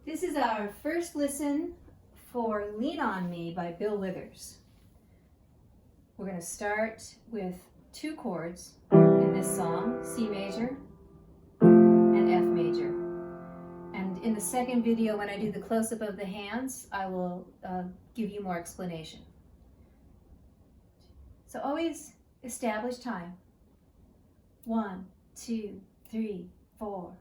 This is our first listen for Lean On Me by Bill Withers. We're going to start with two chords in this song, C major and F major. And in the second video, when I do the close-up of the hands, I will give you more explanation. So always establish time. 1, 2, 3, 4.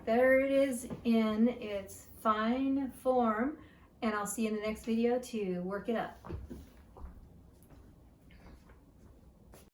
There it is in its fine form, and I'll see you in the next video to work it up.